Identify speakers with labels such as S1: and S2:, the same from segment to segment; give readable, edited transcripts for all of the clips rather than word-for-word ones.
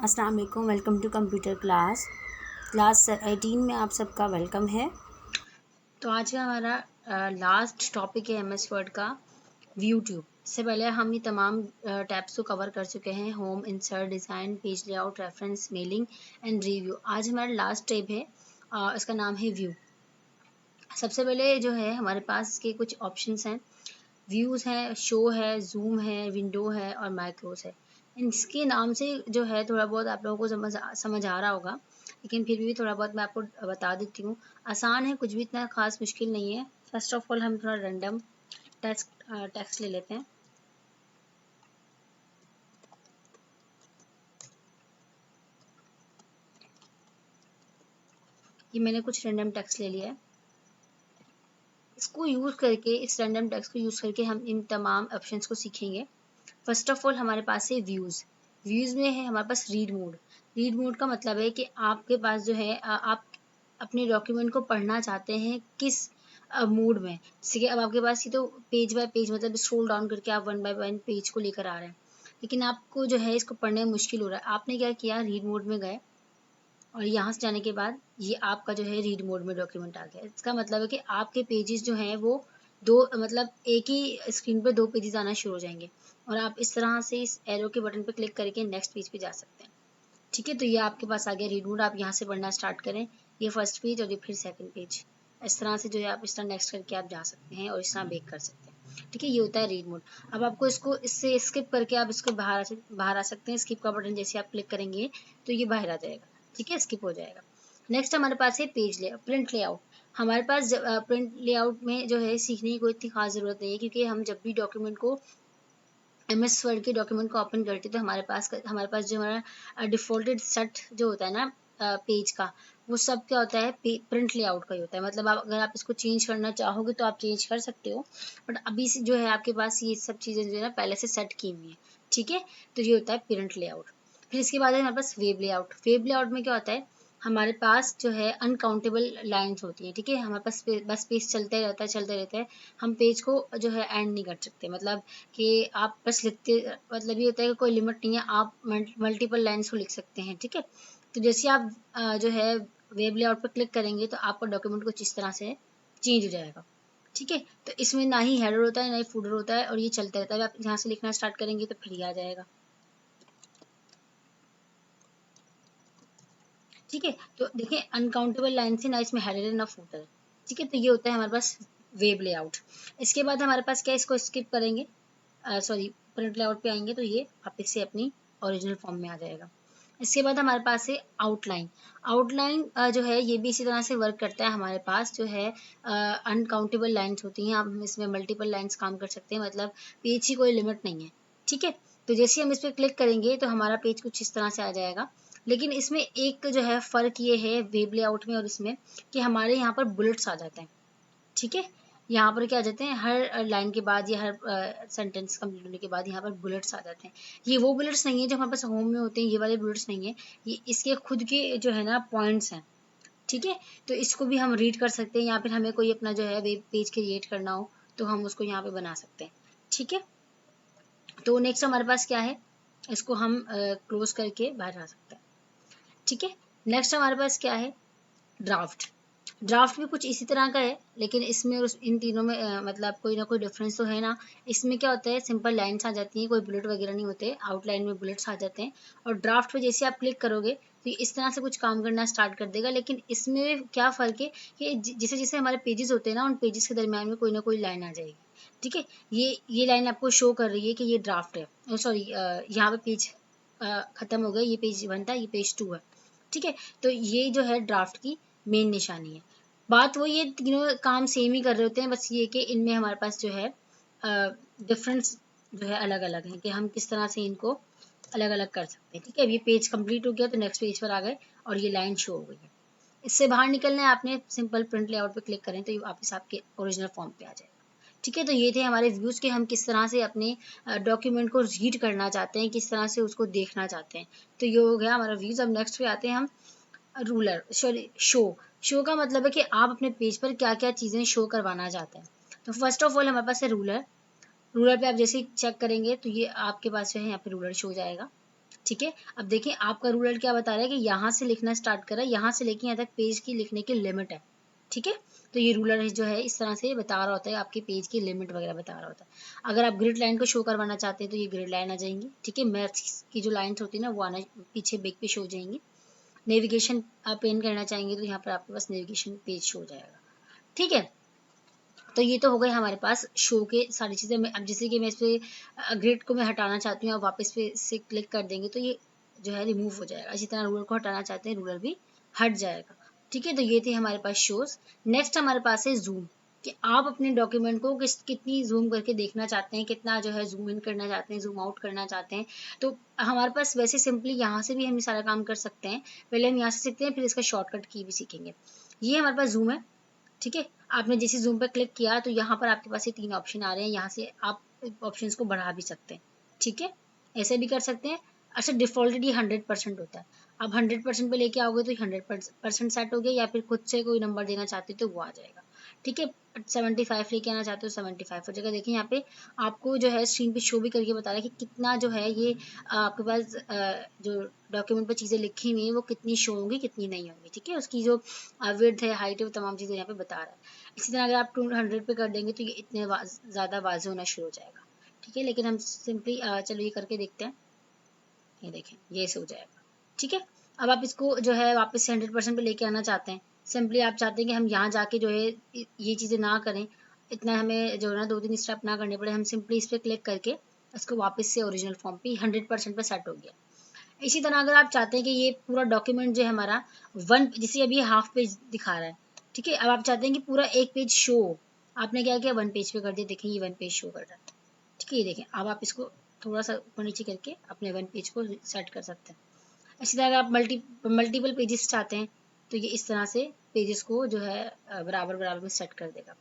S1: अस्सलाम वालेकुम। Welcome to computer class 18 में आप सबका वेलकम है। तो आज का हमारा लास्ट टॉपिक है एमएस वर्ड का व्यू ट्यूब। इससे पहले हम ये तमाम टैब्स को कवर कर चुके हैं, home, insert, design, page layout, reference, mailing and review. आज हमारा लास्ट टैब है, इसका नाम है व्यू। सबसे पहले जो है हमारे पास के कुछ ऑप्शंस हैं, व्यूज़ है, शो है, जूम है, विंडो है और माइक्रोस है। इसके नाम से जो है थोड़ा बहुत आप लोगों को समझ आ रहा होगा, लेकिन फिर भी थोड़ा बहुत मैं आपको बता देती हूँ। आसान है, कुछ भी इतना खास मुश्किल नहीं है। फर्स्ट ऑफ ऑल हम थोड़ा रैंडम टेक्स्ट ले लेते हैं। ये मैंने कुछ रैंडम टेक्स्ट ले लिया है। इसको यूज़ करके, इस रैंडम टेक्स्ट को यूज़ करके हम इन तमाम ऑप्शंस को सीखेंगे। फर्स्ट ऑफ ऑल हमारे पास है व्यूज़। व्यूज़ में है हमारे पास रीड मोड। रीड मोड का मतलब है कि आपके पास जो है आप अपने डॉक्यूमेंट को पढ़ना चाहते हैं किस मोड में। जैसे कि अब आपके पास ये तो पेज बाय पेज, मतलब स्क्रॉल डाउन करके आप वन बाय वन पेज को लेकर आ रहे हैं, लेकिन आपको जो है इसको पढ़ने में मुश्किल हो रहा है। आपने क्या किया, रीड मोड में गए और यहाँ से जाने के बाद ये आपका जो है रीड मोड में डॉक्यूमेंट आ गया। इसका मतलब है कि आपके पेजेस जो हैं वो दो, मतलब एक ही स्क्रीन पर दो पेजेस आना शुरू हो जाएंगे और आप इस तरह से इस एरो के बटन पर क्लिक करके नेक्स्ट पेज पे जा सकते हैं। ठीक है, तो ये आपके पास आ गया रीड मोड। आप यहाँ से पढ़ना स्टार्ट करें, ये फर्स्ट पेज और ये फिर सेकंड पेज। इस तरह से जो है आप इस तरह नेक्स्ट करके आप जा सकते हैं और इस तरह बैक कर सकते हैं। ठीक है, ये होता है रीड मोड। अब आपको इसको इससे स्किप करके आप इसको बाहर आ सकते हैं। स्किप का बटन जैसे आप क्लिक करेंगे तो ये बाहर आ जाएगा। ठीक है, स्किप हो जाएगा। नेक्स्ट हमारे पास है पेज ले प्रिंट लेआउट। हमारे पास प्रिंट लेआउट में जो है सीखने की कोई इतनी खास ज़रूरत नहीं है, क्योंकि हम जब भी डॉक्यूमेंट को एमएस वर्ड के डॉक्यूमेंट को ओपन करते तो हमारे पास जो हमारा डिफ़ॉल्टेड सेट जो होता है ना पेज का, वो सब क्या होता है, प्रिंट लेआउट का ही होता है। मतलब आप अगर आप इसको चेंज करना चाहोगे तो आप चेंज कर सकते हो, बट अभी से जो है आपके पास ये सब चीज़ें जो है ना पहले से सेट की हुई हैं। ठीक है, तो ये होता है प्रिंट लेआउट। फिर इसके बाद है हमारे पास वेब लेआउट। वेब लेआउट में क्या होता है, हमारे पास जो है अनकाउंटेबल लाइंस होती हैं। ठीक है, हमारे पास बस पेज चलते रहता है। हम पेज को जो है एंड नहीं कर सकते, मतलब कि आप बस लिखते, मतलब ये होता है कि कोई लिमिट नहीं है, आप मल्टीपल लाइन्स को लिख सकते हैं। ठीक है, तो जैसे आप जो है वेब लेआउट पर क्लिक करेंगे तो आपका डॉक्यूमेंट कुछ इस तरह से चेंज हो जाएगा। ठीक है, तो इसमें ना ही हेडर होता है ना ही फूडर होता है और ये चलता रहता है। आप यहाँ से लिखना स्टार्ट करेंगे तो फिर ये आ जाएगा। ठीक है, तो देखिए अनकाउंटेबल लाइन से ना इसमें हेडर है ना फूटर है। ठीक है, तो ये होता है हमारे पास वेब लेआउट। इसके बाद हमारे पास क्या है, इसको स्किप करेंगे, सॉरी प्रिंट लेआउट पे आएंगे तो ये वापस से अपनी ओरिजिनल फॉर्म में आ जाएगा। इसके बाद हमारे पास है आउटलाइन। आउटलाइन जो है ये भी इसी तरह से वर्क करता है। हमारे पास जो है अनकाउंटेबल लाइन्स होती हैं, आप इसमें मल्टीपल लाइन्स काम कर सकते हैं, मतलब पेज की कोई लिमिट नहीं है। ठीक है, तो जैसे हम इस पर क्लिक करेंगे तो हमारा पेज कुछ इस तरह से आ जाएगा। लेकिन इसमें एक जो है फ़र्क ये है वेब लेआउट में और इसमें, कि हमारे यहाँ पर बुलेट्स आ जाते हैं। ठीक है, यहाँ पर क्या आ जाते हैं, हर लाइन के बाद या हर सेंटेंस कंप्लीट होने के बाद यहाँ पर बुलेट्स आ जाते हैं। ये वो बुलेट्स नहीं है जो हमारे पास होम में होते हैं, ये वाले बुलेट्स नहीं है, ये इसके खुद के जो है ना पॉइंट्स हैं। ठीक है, तो इसको भी हम रीड कर सकते हैं, या फिर हमें कोई अपना जो है वेब पेज क्रिएट करना हो तो हम उसको यहाँ पे बना सकते हैं। ठीक है, तो नेक्स्ट हमारे पास क्या है, इसको हम क्लोज करके बाहर आ सकते हैं। ठीक है, नेक्स्ट हमारे पास क्या है, ड्राफ्ट। ड्राफ्ट भी कुछ इसी तरह का है, लेकिन इसमें और इन तीनों में मतलब कोई ना कोई डिफरेंस तो है ना। इसमें क्या होता है, सिंपल लाइन्स आ जाती हैं, कोई बुलेट वगैरह नहीं होते, आउटलाइन में बुलेट्स आ जाते हैं। और ड्राफ्ट पे जैसे आप क्लिक करोगे तो ये इस तरह से कुछ काम करना स्टार्ट कर देगा। लेकिन इसमें क्या फ़र्क है कि जैसे जैसे हमारे पेजेस होते हैं ना, उन पेजेस के दरमियान में कोई ना कोई लाइन आ जाएगी। ठीक है, ये लाइन आपको शो कर रही है कि ये ड्राफ्ट है, सॉरी यहाँ पे पेज ख़त्म हो गया, ये पेज 1 था, ये पेज 2 है। ठीक है, तो ये जो है ड्राफ्ट की मेन निशानी है। बात वो, ये तीनों काम सेम ही कर रहे होते हैं, बस ये कि इनमें हमारे पास जो है डिफरेंस जो है अलग अलग है, कि हम किस तरह से इनको अलग अलग कर सकते हैं। ठीक है, अब ये पेज कंप्लीट हो गया तो नेक्स्ट पेज पर आ गए और ये लाइन शो हो गई है। इससे बाहर निकलना है आपने, सिंपल प्रिंट लेआउट पे क्लिक करें तो ये वापस आपके ओरिजिनल फॉर्म पे आ जाएगा। ठीक है, तो ये थे हमारे व्यूज़ के हम किस तरह से अपने डॉक्यूमेंट को रीड करना चाहते हैं, किस तरह से उसको देखना चाहते हैं। तो ये हो गया हमारा व्यूज़। अब नेक्स्ट पे आते हैं हम रूलर, सॉरी शो। शो का मतलब है कि आप अपने पेज पर क्या क्या चीज़ें शो करवाना चाहते हैं। तो फर्स्ट ऑफ ऑल हमारे पास है रूलर। रूलर पे आप जैसे ही चेक करेंगे तो ये आपके पास जो है यहाँ पे रूलर शो हो जाएगा। ठीक है, अब देखिए आपका रूलर क्या बता रहा है कि यहाँ से लिखना स्टार्ट करा, यहाँ से लेके यहाँ तक पेज की लिखने की लिमिट है। ठीक है, तो ये रूलर जो है इस तरह से बता रहा होता है, आपके पेज की लिमिट वगैरह बता रहा होता है। अगर आप ग्रिड लाइन को शो करवाना चाहते हैं तो ये ग्रिड लाइन आ जाएंगी। ठीक है, मैथ्स की जो लाइन्स होती है ना वो आना पीछे बैक पे शो हो जाएंगी। नेविगेशन आप पेन करना चाहेंगे तो यहाँ पर आपके पास नेविगेशन पेज शो हो जाएगा। ठीक है, तो ये तो हो गए हमारे पास शो के सारी चीज़ें। अब जैसे कि मैं इस पर ग्रिड को मैं हटाना चाहती हूँ, आप वापस पे से क्लिक कर देंगे तो ये जो है रिमूव हो जाएगा। इसी तरह रूलर को हटाना चाहते हैं, रूलर भी हट जाएगा। ठीक है, तो ये थे हमारे पास शोज। नेक्स्ट हमारे पास है जूम, कि आप अपने डॉक्यूमेंट को कितनी जूम करके देखना चाहते हैं, कितना जो है जूम इन करना चाहते हैं, जूम आउट करना चाहते हैं। तो हमारे पास वैसे सिंपली यहाँ से भी हम सारा काम कर सकते हैं। पहले हम यहाँ से सीखते हैं, फिर इसका शॉर्टकट की भी सीखेंगे। ये हमारे पास जूम है। ठीक है, आपने जैसे जूम पर क्लिक किया तो यहाँ पर आपके पास ये 3 ऑप्शन आ रहे हैं, यहाँ से आप ऑप्शंस को बढ़ा भी सकते हैं। ठीक है, ऐसे भी कर सकते हैं। अच्छा, डिफॉल्टेड ये 100% होता है। आप 100% पे लेके आओगे तो 100% सेट हो गया, या फिर खुद से कोई नंबर देना चाहते हो तो वो आ जाएगा। ठीक है, 75 लेके आना चाहते हो 75 हो जाएगा। देखिए यहाँ पे आपको जो है स्क्रीन पे शो भी करके बता रहा है कि कितना जो है ये आपके पास जो डॉक्यूमेंट पर चीज़ें लिखी हुई हैं वो कितनी शो होंगी, कितनी नहीं होंगी। ठीक है, उसकी जो विड्थ है, हाइट है, वो तमाम चीज़ें यहाँ पे बता रहा है। इसी तरह अगर आप 200 पे कर देंगे तो ये इतने ज़्यादा वाज़ेह होना शुरू हो जाएगा। ठीक है, लेकिन हम सिंपली चलो ये करके देखते हैं। ये देखें, ये ऐसे हो जाएगा। ठीक है, अब आप इसको जो है वापस से 100% पे लेके आना चाहते हैं। सिंपली आप चाहते हैं कि हम यहाँ जाके जो है ये चीज़ें ना करें, इतना हमें जो है ना 2-3 स्टेप ना करने पड़े। हम सिंपली इस पर क्लिक करके इसको वापस से ओरिजिनल फॉर्म पे 100% पे सेट हो गया। इसी तरह अगर आप चाहते हैं कि ये पूरा डॉक्यूमेंट जो है हमारा जैसे अभी हाफ पेज दिखा रहा है। ठीक है, अब आप चाहते हैं कि पूरा एक पेज शो हो। आपने क्या किया, 1 पेज पे कर दिया। देखें ये 1 पेज शो कर रहा है। ठीक है, ये देखें, अब आप इसको थोड़ा सा ऊपर नीचे करके अपने 1 पेज को सेट कर सकते हैं। इसी तरह अगर आप मल्टीपल पेजेस चाहते हैं तो ये इस तरह से पेजेस को जो है बराबर बराबर में सेट कर देगा।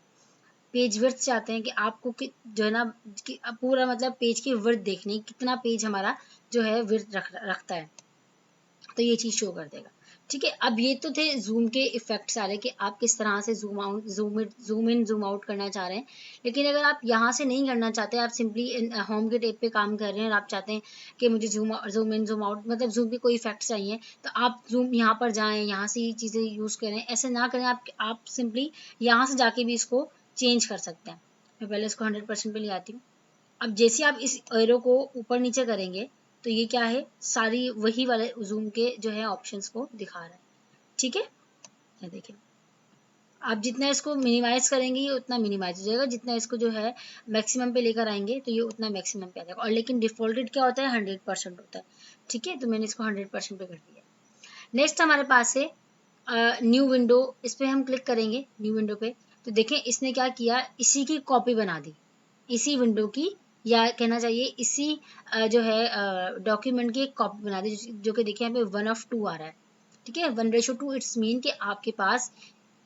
S1: पेज विड्थ चाहते हैं कि आपको जो है ना कि पूरा मतलब पेज की विड्थ देखनी, कितना पेज हमारा जो है विड्थ रखता है, तो ये चीज़ शो कर देगा। ठीक है, अब ये तो थे जूम के इफेक्ट्स आ रहे कि आप किस तरह से zoom out zoom in zoom out करना चाह रहे हैं। लेकिन अगर आप यहाँ से नहीं करना चाहते, आप सिंपली होम के टैब पे काम कर रहे हैं और आप चाहते हैं कि मुझे जूम इन जूम आउट मतलब जूम के कोई इफेक्ट्स चाहिए, तो आप जूम यहाँ पर जाएं, यहाँ से ये चीज़ें यूज़ करें। ऐसे ना करें, आप सिंपली यहाँ से जाके भी इसको चेंज कर सकते हैं। मैं पहले इसको 100% पे ले आती हूँ। अब जैसे आप इस एरो को ऊपर नीचे करेंगे तो ये क्या है, सारी वही वाले जूम के जो है ऑप्शंस को दिखा रहा है। ठीक है, ये देखिए, आप जितना इसको मिनिमाइज करेंगे ये उतना मिनिमाइज हो जाएगा, जितना इसको जो है मैक्सिमम पे लेकर आएंगे तो ये उतना मैक्सिमम पे आ जाएगा। और लेकिन डिफॉल्टेड क्या होता है, 100% होता है। ठीक है, तो मैंने इसको 100% पे कर दिया। नेक्स्ट हमारे पास है न्यू विंडो। इस पर हम क्लिक करेंगे न्यू विंडो पे, तो देखें इसने क्या किया, इसी की कॉपी बना दी, इसी विंडो की, या कहना चाहिए इसी जो है डॉक्यूमेंट की एक कॉपी बना दी, जो कि देखिए यहाँ पे 1:2 आ रहा है। ठीक है, 1:2 इट्स मीन कि आपके पास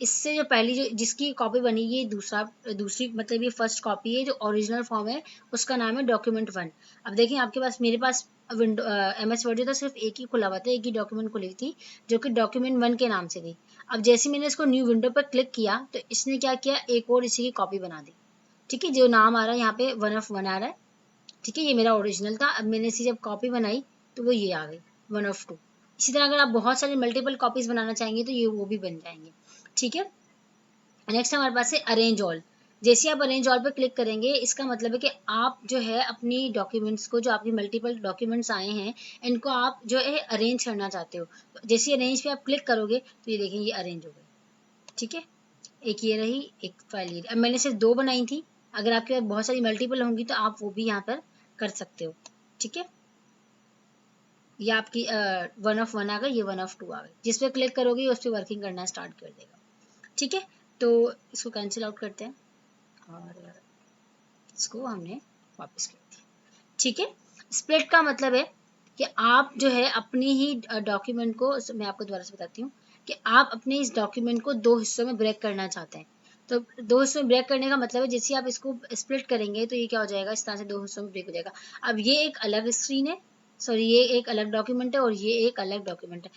S1: इससे जो पहली जो जिसकी कॉपी बनी, ये दूसरी मतलब ये फर्स्ट कॉपी है, जो ओरिजिनल फॉर्म है उसका नाम है डॉक्यूमेंट 1। अब देखिए आपके पास, मेरे पास विंडो MS वर्ड जो था सिर्फ एक ही खुला हुआ था, एक ही डॉक्यूमेंट खुली थी जो कि डॉक्यूमेंट 1 के नाम से थी। अब जैसे मैंने इसको न्यू विंडो पर क्लिक किया तो इसने क्या किया, एक और इसी की कॉपी बना दी। ठीक है, जो नाम आ रहा है यहाँ पे 1:1 आ रहा है। ठीक है, ये मेरा ओरिजिनल था। अब मैंने इसी जब कॉपी बनाई तो वो ये आ गई 1:2। इसी तरह अगर आप बहुत सारी मल्टीपल कॉपीज बनाना चाहेंगे तो ये वो भी बन जाएंगे। ठीक है, नेक्स्ट हमारे पास है अरेंज ऑल। जैसे आप अरेंज ऑल पर क्लिक करेंगे, इसका मतलब है कि आप जो है अपनी डॉक्यूमेंट्स को, जो आपकी मल्टीपल डॉक्यूमेंट्स आए हैं, इनको आप जो है अरेंज करना चाहते हो। तो जैसे अरेंज पे आप क्लिक करोगे तो ये देखेंगे ये अरेंज हो गए। ठीक है, एक ये रही, एक फाइल ये रही। अब मैंने सिर्फ 2 बनाई थी, अगर आपके पास बहुत सारी मल्टीपल होंगी तो आप वो भी यहाँ पर कर सकते हो। ठीक है, ये आपकी 1:1 आ गई, ये 1:2 आ गई। जिस पे क्लिक करोगे उस पर वर्किंग करना स्टार्ट कर देगा। ठीक है, तो इसको कैंसिल आउट करते हैं और इसको हमने वापस कर दिया। ठीक है, स्प्लिट का मतलब है कि आप जो है अपनी ही डॉक्यूमेंट को, मैं आपको दोबारा से बताती हूँ कि आप अपने इस डॉक्यूमेंट को 2 हिस्सों में ब्रेक करना चाहते हैं। तो 2 हिस्सों में ब्रेक करने का मतलब है, जैसे आप इसको स्प्लिट करेंगे तो ये क्या हो जाएगा, इस तरह से 2 हिस्सों में ब्रेक हो जाएगा। अब ये एक अलग स्क्रीन है, सॉरी ये एक अलग डॉक्यूमेंट है और ये एक अलग डॉक्यूमेंट है।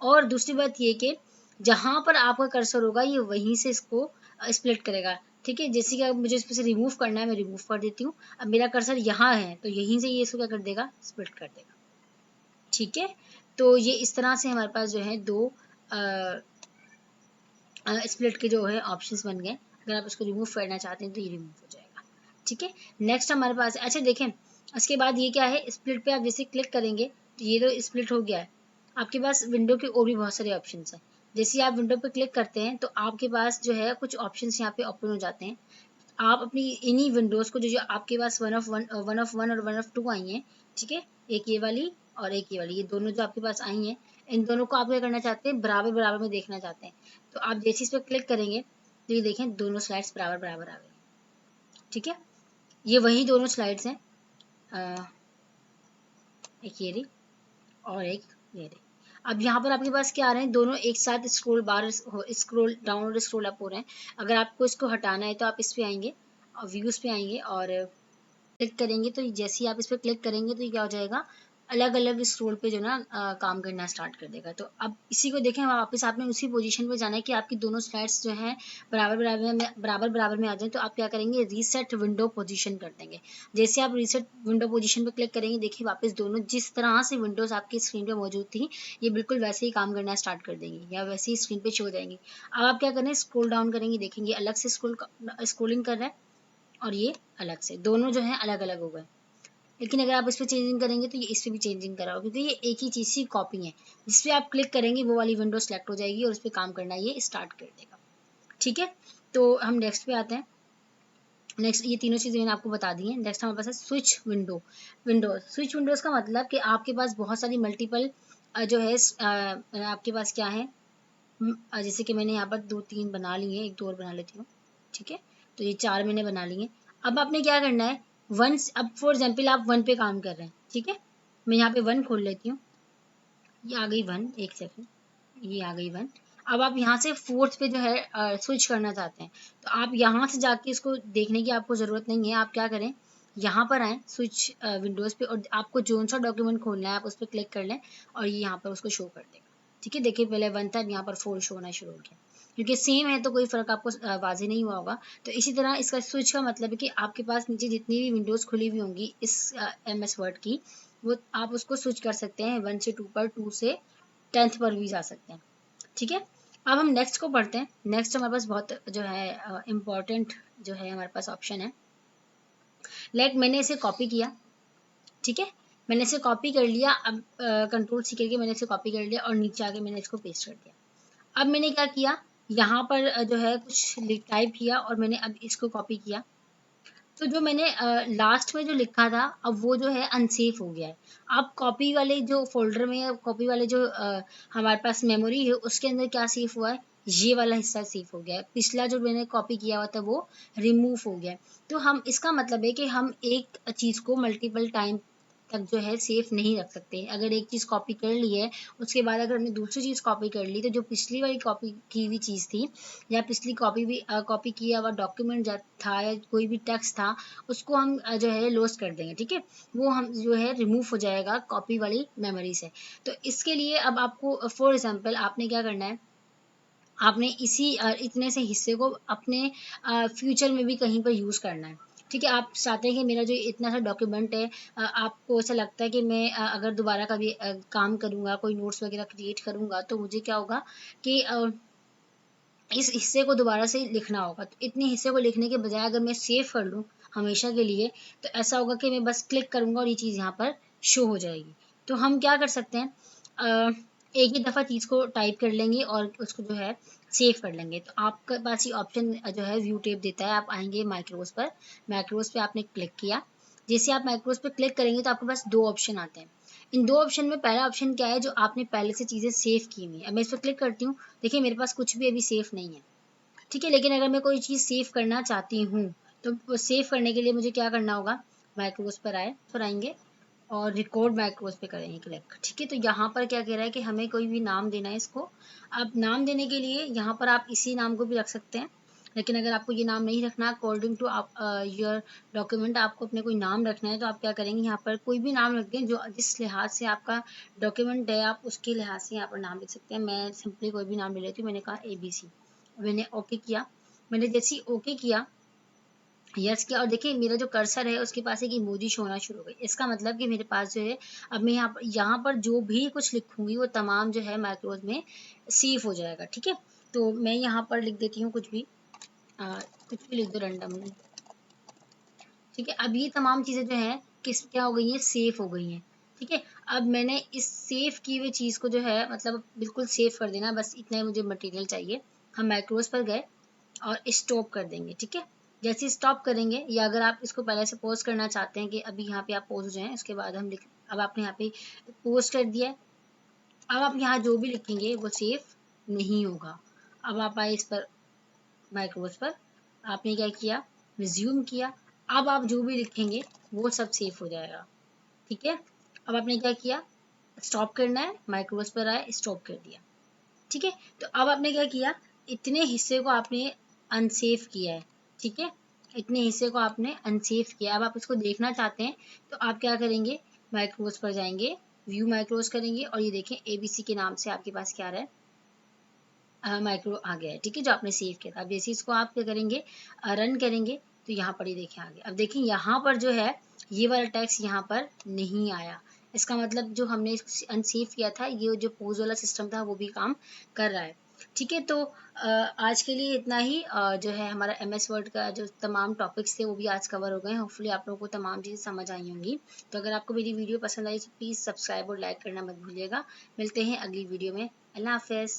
S1: और दूसरी बात ये कि जहां पर आपका कर्सर होगा ये वहीं से इसको स्प्लिट करेगा। ठीक है, जैसे कि अब मुझे इसमें से रिमूव करना है, मैं रिमूव कर देती हूँ। अब मेरा कर्सर यहाँ है तो यहीं से ये इसको क्या कर देगा, स्प्लिट कर देगा। ठीक है, तो ये इस तरह से हमारे पास जो है दो स्प्लिट के जो है ऑप्शंस बन गए। अगर आप इसको रिमूव करना चाहते हैं तो ये रिमूव हो जाएगा। ठीक है, नेक्स्ट हमारे पास, अच्छा देखें उसके बाद ये क्या है, स्प्लिट पे आप जैसे क्लिक करेंगे तो ये तो स्प्लिट हो गया है। आपके पास विंडो के और भी बहुत सारे ऑप्शन हैं। जैसे आप विंडो पे क्लिक करते हैं तो आपके पास जो है कुछ ऑप्शन यहाँ पे ओपन हो जाते हैं। आप अपनी इन्हीं विंडोज को जो आपके पास वन ऑफ वन और वन ऑफ टू आई हैं, ठीक है, एक ये वाली और एक ये वाली, ये दोनों जो आपके पास आई हैं, इन दोनों को आप क्या करना चाहते हैं, बराबर बराबर में देखना चाहते हैं। तो आप जैसे इस पर क्लिक करेंगे तो ये देखें दोनों स्लाइड्स बराबर बराबर आ गई। ठीक है, ये वही दोनों स्लाइड्स हैं, एक ये रही और एक ये रही। अब यहाँ पर आपके पास क्या आ रहे हैं, दोनों एक साथ स्क्रॉल बार स्क्रॉल डाउन और स्क्रॉल अप हो रहे हैं। अगर आपको इसको हटाना है तो आप इस पे आएंगे और व्यूज पे आएंगे और क्लिक करेंगे तो जैसे ही आप इस पर क्लिक करेंगे तो ये क्या हो जाएगा, अलग अलग स्क्रोल पे जो ना काम करना स्टार्ट कर देगा। तो अब इसी को देखें, वापस आपने उसी पोजीशन पे जाना है कि आपकी दोनों स्लाइड्स जो हैं बराबर बराबर में आ जाए। तो आप क्या करेंगे, रीसेट विंडो पोजीशन कर देंगे। जैसे आप रीसेट विंडो पोजीशन पे क्लिक करेंगे, देखिए वापस दोनों जिस तरह से विंडोज आपकी स्क्रीन पे मौजूद थी ये बिल्कुल वैसे ही काम करना स्टार्ट कर देंगी या वैसे ही स्क्रीन पे शो हो जाएंगी। अब आप क्या करें, स्क्रोल डाउन करेंगे, देखेंगे अलग से स्क्रोलिंग कर रहा है और ये अलग से, दोनों जो है अलग अलग हो गए। लेकिन अगर आप इस पर चेंजिंग करेंगे तो ये इस पर भी चेंजिंग कराओ, क्योंकि ये एक ही चीज़ की कॉपी है। जिस पे आप क्लिक करेंगे वो वाली विंडो सेलेक्ट हो जाएगी और उस पर काम करना ये स्टार्ट कर देगा। ठीक है, तो हम नेक्स्ट पे आते हैं। नेक्स्ट ये तीनों चीज़ें मैंने आपको बता दी हैं। नेक्स्ट हमारे पास है स्विच विंडो। स्विच विंडोज़ का मतलब कि आपके पास बहुत सारी मल्टीपल जो है आपके पास क्या है, जैसे कि मैंने यहाँ पर 2-3 बना लिए हैं, एक दो और बना लेती हूँ। ठीक है, तो ये 4 मैंने बना लिए। अब आपने क्या करना है, अब फॉर एग्जाम्पल आप 1 पे काम कर रहे हैं। ठीक है, मैं यहाँ पे 1 खोल लेती हूँ, ये आ गई 1, एक सेकंड, ये आ गई 1। अब आप यहाँ से 4th पे जो है स्विच करना चाहते हैं, तो आप यहाँ से जाके इसको देखने की आपको ज़रूरत नहीं है। आप क्या करें, यहाँ पर आएँ स्विच विंडोज़ पे और आपको जोन सा डॉक्यूमेंट खोलना है आप उस पर क्लिक कर लें और ये यहाँ पर उसको शो कर देगा। ठीक है, देखिए पहले 1 था, यहाँ पर 4 शो होना शुरू हो गया। क्योंकि सेम है तो कोई फ़र्क आपको वाज़ेह नहीं हुआ होगा। तो इसी तरह इसका स्विच का मतलब है कि आपके पास नीचे जितनी भी विंडोज़ खुली हुई होंगी इस MS वर्ड की, वो आप उसको स्विच कर सकते हैं 1 से 2 पर, 2 से 10th पर भी जा सकते हैं। ठीक है, अब हम नेक्स्ट को पढ़ते हैं। नेक्स्ट हमारे पास बहुत जो है इम्पोर्टेंट जो है हमारे पास ऑप्शन है। मैंने इसे कॉपी किया। ठीक है, मैंने इसे कॉपी कर लिया। अब कंट्रोल C करके मैंने इसे कॉपी कर लिया और नीचे आके मैंने इसको पेस्ट कर दिया। अब मैंने क्या किया, यहाँ पर जो है कुछ टाइप किया और मैंने अब इसको कॉपी किया। तो जो मैंने लास्ट में जो लिखा था अब वो जो है अनसेफ हो गया है। अब कॉपी वाले जो फोल्डर में, कॉपी वाले जो हमारे पास मेमोरी है उसके अंदर क्या सेव हुआ है, ये वाला हिस्सा सेव हो गया है। पिछला जो मैंने कॉपी किया हुआ था वो रिमूव हो गया है। तो हम इसका मतलब है कि हम एक चीज़ को मल्टीपल टाइम तक जो है सेफ नहीं रख सकते। अगर एक चीज़ कॉपी कर ली है उसके बाद अगर हमने दूसरी चीज़ कॉपी कर ली तो जो पिछली वाली कॉपी की हुई चीज़ थी या पिछली कॉपी किया हुआ डॉक्यूमेंट था या कोई भी टेक्स्ट था उसको हम जो है लॉस कर देंगे। ठीक है, वो हम जो है रिमूव हो जाएगा कॉपी वाली मेमोरी से। तो इसके लिए अब आपको फॉर एग्जांपल आपने क्या करना है, आपने इसी इतने से हिस्से को अपने फ्यूचर में भी कहीं पर यूज़ करना है। ठीक है, आप चाहते हैं कि मेरा जो इतना सा डॉक्यूमेंट है, आपको ऐसा लगता है कि मैं अगर दोबारा कभी काम करूँगा, कोई नोट्स वगैरह क्रिएट करूँगा तो मुझे क्या होगा कि इस हिस्से को दोबारा से लिखना होगा। तो इतने हिस्से को लिखने के बजाय अगर मैं सेव कर लूँ हमेशा के लिए तो ऐसा होगा कि मैं बस क्लिक करूँगा और ये चीज़ यहाँ पर शो हो जाएगी। तो हम क्या कर सकते हैं, एक ही दफ़ा चीज़ को टाइप कर लेंगे और उसको जो है सेव कर लेंगे। तो आपके पास ये ऑप्शन जो है व्यू टेप देता है। आप आएंगे माइक्रोस पर, माइक्रोस पे आपने क्लिक किया। जैसे आप माइक्रोस पे क्लिक करेंगे तो आपके पास 2 ऑप्शन आते हैं। इन 2 ऑप्शन में पहला ऑप्शन क्या है, जो आपने पहले से चीज़ें सेव की हुई है। अब मैं इस पर क्लिक करती हूँ, देखिए मेरे पास कुछ भी अभी सेफ नहीं है। ठीक है, लेकिन अगर मैं कोई चीज़ सेव करना चाहती हूँ तो सेव करने के लिए मुझे क्या करना होगा, माइक्रोस पर आएंगे और रिकॉर्ड माइक्रोस पे करेंगे क्लिक। ठीक है, तो यहाँ पर क्या कह रहा है कि हमें कोई भी नाम देना है इसको। अब नाम देने के लिए यहाँ पर आप इसी नाम को भी रख सकते हैं, लेकिन अगर आपको ये नाम नहीं रखना, अकॉर्डिंग टू आप योर डॉक्यूमेंट आपको अपने कोई नाम रखना है तो आप क्या करेंगे, यहाँ पर कोई भी नाम रख दें जो जिस लिहाज से आपका डॉक्यूमेंट है आप उसके लिहाज से यहाँ पर नाम लिख सकते हैं। मैं सिंपली कोई भी नाम ले लेती हूँ, मैंने कहा ABC। मैंने ओके किया। मैंने जैसे ही ओके किया यस किया और देखिए मेरा जो कर्सर है उसके पास एक इमोजी शो होना शुरू हो गई। इसका मतलब कि मेरे पास जो है अब मैं यहाँ पर जो भी कुछ लिखूंगी वो तमाम जो है मैक्रोज में सेव हो जाएगा। ठीक है, तो मैं यहाँ पर लिख देती हूँ कुछ भी, कुछ भी लिख दो रैंडमली। ठीक है, अब ये तमाम चीज़ें जो हैं किस क्या हो गई हैं, सेफ हो गई हैं। ठीक है, अब मैंने इस सेव की हुई चीज़ को जो है मतलब बिल्कुल सेव कर देना, बस इतना ही मुझे मटेरियल चाहिए। हम मैक्रोज पर गए और स्टॉप कर देंगे। ठीक है, जैसे स्टॉप करेंगे या अगर आप इसको पहले से पोस्ट करना चाहते हैं कि अभी यहाँ पे आप पोस्ट हो जाएं, उसके बाद हम लिख, अब आपने यहाँ पे पोस्ट कर दिया है। अब आप यहाँ जो भी लिखेंगे वो सेव नहीं होगा। अब आप आए इस पर माइक्रोज पर, आपने क्या किया, रिज्यूम किया। अब आप जो भी लिखेंगे वो सब सेव हो जाएगा। ठीक है, अब आपने क्या किया, स्टॉप करना है, माइक्रोज पर आए, स्टॉप कर दिया। ठीक है, तो अब आपने क्या किया, इतने हिस्से को आपने अनसेव किया है। ठीक है, इतने हिस्से को आपने अनसेव किया। अब आप इसको देखना चाहते हैं तो आप क्या करेंगे, माइक्रोज पर जाएंगे, व्यू माइक्रोज करेंगे और ये देखें एबीसी के नाम से आपके पास क्या आ रहा है, माइक्रो आ गया है। ठीक है, जो आपने सेव किया था। अब जैसे इसको आप क्या करेंगे, रन करेंगे तो यहाँ पर ही देखें आ गया। अब देखिए यहाँ पर जो है ये वाला टैक्स यहाँ पर नहीं आया। इसका मतलब जो हमने अनसेव किया था, ये जो पोज वाला सिस्टम था वो भी काम कर रहा है। ठीक है, तो आज के लिए इतना ही। जो है हमारा एमएस वर्ड का जो तमाम टॉपिक्स थे वो भी आज कवर हो गए। होपफुली आप लोगों को तमाम चीज़ें समझ आई होंगी। तो अगर आपको मेरी वीडियो पसंद आई तो प्लीज़ सब्सक्राइब और लाइक करना मत भूलिएगा। मिलते हैं अगली वीडियो में। अल्लाह हाफिज़।